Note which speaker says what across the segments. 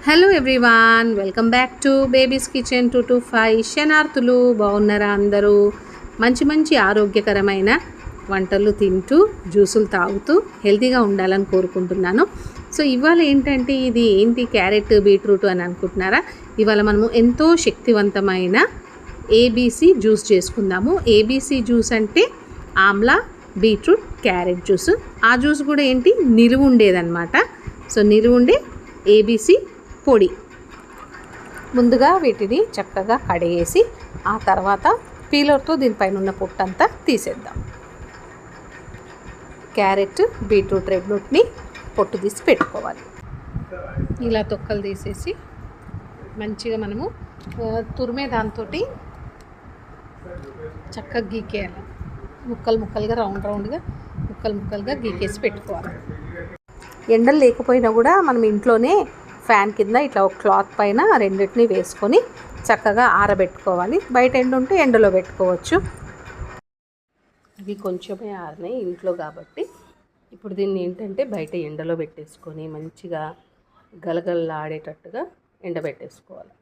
Speaker 1: Hello everyone, welcome back to babies kitchen 225. శనార్థులు బాగున్నారా? అందరూ మంచి మంచి ఆరోగ్యకరమైన వంటలు తింటూ జ్యూసులు తాగుతూ హెల్తీగా ఉండాలని కోరుకుంటున్నాను. సో ఇవాళ ఏంటంటే ఇది ఏంటి క్యారెట్ బీట్రూట్ అని అనుకుంటున్నారా? ఇవాళ మనము ఎంతో శక్తివంతమైన ఏబీసీ జ్యూస్ చేసుకుందాము. ఏబీసీ జ్యూస్ అంటే ఆమ్లా, బీట్రూట్, క్యారెట్ జ్యూస్. ఆ జ్యూస్ కూడా ఏంటి నిలువ ఉండేదన్నమాట. సో నిలువ ఉండే ఏబీసీ పొడి. ముందుగా వీటిని చక్కగా కడిగేసి ఆ తర్వాత పీలర్తో దీనిపైన ఉన్న పొట్టంతా తీసేద్దాం. క్యారెట్, బీట్రూట్ రెండుని పొట్టు తీసి పెట్టుకోవాలి. ఇలా తొక్కలు తీసేసి మంచిగా మనము తురిమే దాంతో చక్కగా గీకేయాలి. ముక్కలు ముక్కలుగా రౌండ్గా ముక్కలుగా గీకేసి పెట్టుకోవాలి. ఎండలు లేకపోయినా కూడా మనం ఇంట్లోనే ఫ్యాన్ కింద ఇట్లా ఒక క్లాత్ పైన రెండింటిని వేసుకొని చక్కగా ఆరబెట్టుకోవాలి. బయట ఎండ ఉంటే ఎండలో పెట్టుకోవచ్చు. ఇవి కొంచెమే ఆరినాయి ఇంట్లో కాబట్టి ఇప్పుడు దీన్ని ఏంటంటే బయట ఎండలో పెట్టేసుకొని మంచిగా గలగలలాడేటట్టుగా ఎండబెట్టేసుకోవాలి.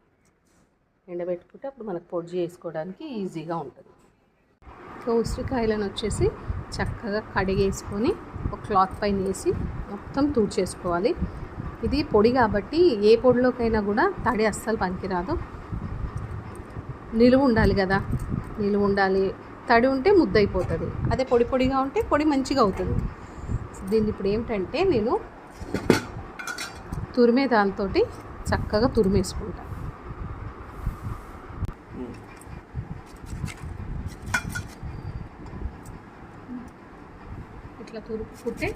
Speaker 1: ఎండబెట్టుకుంటే అప్పుడు మనకు పొడి చేసుకోవడానికి ఈజీగా ఉంటుంది. సో ఉసిరికాయలను వచ్చేసి చక్కగా కడిగేసుకొని ఒక క్లాత్ పైన వేసి మొత్తం తూడ్చేసుకోవాలి. ఇది పొడి కాబట్టి ఏ పొడిలోకైనా కూడా తడి అస్సలు పనికిరాదు. నిలువ ఉండాలి కదా, నిలువ ఉండాలి. తడి ఉంటే ముద్ద అయిపోతుంది. అదే పొడిగా ఉంటే పొడి మంచిగా అవుతుంది. దీన్ని ఇప్పుడు ఏంటంటే నేను తురిమే దాంతో చక్కగా తురిమేసుకుంటాను. ఇట్లా తురుపుకుంటే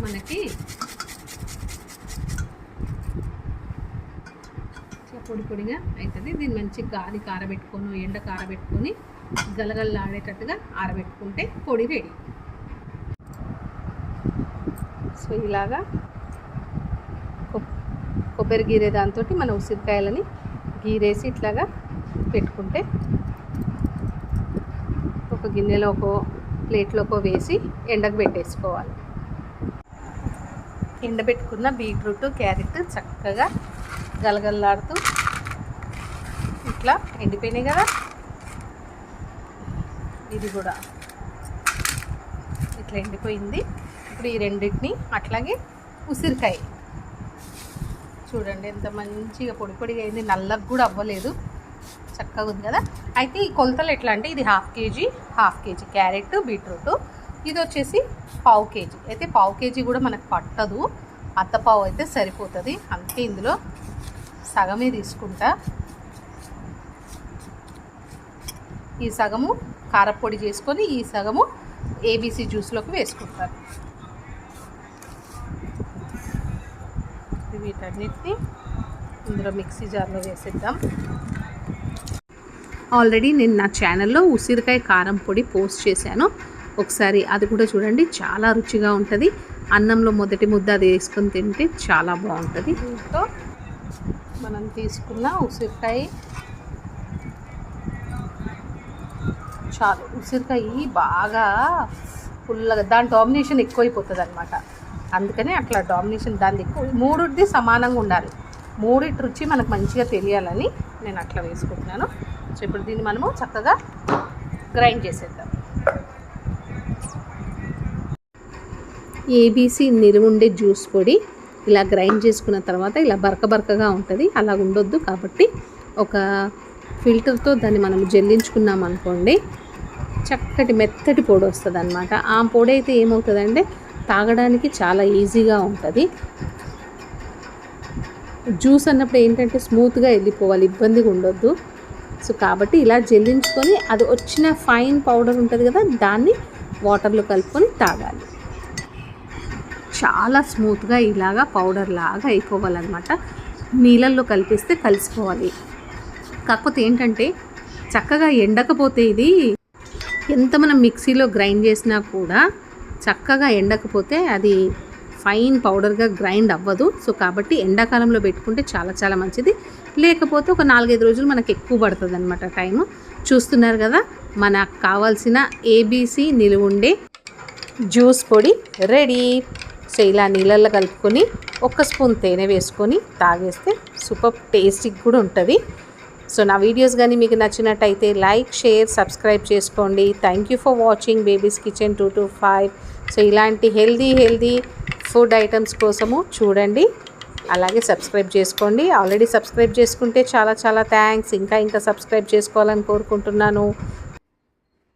Speaker 1: మనకి పొడిగా అవుతుంది. దీన్ని మంచి గాలి కారబెట్టుకొని ఎండ కారబెట్టుకొని గలగలలాడేటట్టుగా ఆరబెట్టుకుంటే పొడి రెడీ. సో ఇలాగా కొబ్బరి గీరే దాంతో మన ఉసిరికాయలని గీరేసి ఇట్లాగా పెట్టుకుంటే ఒక గిన్నెలోకో ప్లేట్లోకో వేసి ఎండకు పెట్టేసుకోవాలి. ఎండబెట్టుకున్న బీట్రూట్, క్యారెట్ చక్కగా గలగలలాడుతూ ఇట్లా ఎండిపోయినాయి కదా. ఇది కూడా ఇట్లా ఎండిపోయింది. ఇప్పుడు ఈ రెండింటిని అట్లాగే ఉసిరికాయ చూడండి ఎంత మంచిగా పొడిగా అయింది. నల్లగా కూడా అవ్వలేదు, చక్కగా ఉంది కదా. అయితే ఈ కొలతలు ఎట్లా అంటే ఇది హాఫ్ కేజీ క్యారెట్, బీట్రూట్. ఇది వచ్చేసి పావు కేజీ. అయితే పావు కేజీ కూడా మనకు పట్టదు, అత్తపావు అయితే సరిపోతుంది. అందుకే ఇందులో సగమే తీసుకుంటా. ఈ సగము కారపొడి చేసుకొని ఈ సగము ఏబీసీ జ్యూస్లోకి వేసుకుంటాను. వీటన్నిటిని ఇందులో మిక్సీ జార్లో వేసేద్దాం. ఆల్రెడీ నేను నా ఛానల్లో ఉసిరికాయ కారం పొడి పోస్ట్ చేశాను, ఒకసారి అది కూడా చూడండి. చాలా రుచిగా ఉంటుంది. అన్నంలో మొదటి ముద్ద అది వేసుకొని తింటే చాలా బాగుంటుంది. దీంతో మనం తీసుకున్న ఉసిరికాయ చాలు. ఉసిరికాయ బాగా పుల్లగా దాని డామినేషన్ ఎక్కువైపోతుంది అనమాట. అందుకని అట్లా డామినేషన్ దాని ఎక్కువ, మూడుది సమానంగా ఉండాలి. మూడిటి రుచి మనకు మంచిగా తెలియాలని నేను అట్లా వేసుకుంటున్నాను. సో ఇప్పుడు దీన్ని మనము చక్కగా గ్రైండ్ చేసేద్దాం. ఏబీసీ నిలువ ఉండే జ్యూస్ పొడి ఇలా గ్రైండ్ చేసుకున్న తర్వాత ఇలా బరకగా ఉంటుంది. అలా ఉండొద్దు కాబట్టి ఒక ఫిల్టర్తో దాన్ని మనం జల్లించుకున్నాం అనుకోండి, చక్కటి మెత్తటి పొడి వస్తుంది అనమాట. ఆ పొడి అయితే ఏమవుతుందంటే తాగడానికి చాలా ఈజీగా ఉంటుంది. జ్యూస్ అన్నప్పుడు ఏంటంటే స్మూత్గా వెళ్ళిపోవాలి, ఇబ్బందిగా ఉండొద్దు. సో కాబట్టి ఇలా జల్లించుకొని అది వచ్చిన ఫైన్ పౌడర్ ఉంటుంది కదా, దాన్ని వాటర్లో కలుపుకొని తాగాలి. చాలా స్మూత్గా ఇలాగా పౌడర్ లాగా అయిపోవాలన్నమాట. నీళ్ళల్లో కలిపిస్తే కలిసిపోవాలి. కాకపోతే ఏంటంటే చక్కగా ఎండకపోతే ఇది ఎంత మనం మిక్సీలో గ్రైండ్ చేసినా కూడా చక్కగా ఎండకపోతే అది ఫైన్ పౌడర్గా గ్రైండ్ అవ్వదు. సో కాబట్టి ఎండాకాలంలో పెట్టుకుంటే చాలా మంచిది. లేకపోతే ఒక 4-5 రోజులు మనకు ఎక్కువ పడుతుంది అనమాట టైము. చూస్తున్నారు కదా, మనకు కావాల్సిన ఏబీసీ నిలువ ఉండే జ్యూస్ పొడి రెడీ. సో ఇలా నీళ్ళల్లో కలుపుకొని 1 స్పూన్ తేనె వేసుకొని తాగేస్తే సూపర్ టేస్టీగా కూడా ఉంటుంది. సో నా వీడియోస్ కానీ మీకు నచ్చినట్టయితే లైక్, షేర్, సబ్స్క్రైబ్ చేసుకోండి. Thank you for watching babies kitchen 225. So ఇలాంటి హెల్దీ ఫుడ్ ఐటమ్స్ కోసము చూడండి, అలాగే సబ్స్క్రైబ్ చేసుకోండి. ఆల్రెడీ సబ్స్క్రైబ్ చేసుకుంటే చాలా థ్యాంక్స్. ఇంకా సబ్స్క్రైబ్ చేసుకోవాలని కోరుకుంటున్నాను.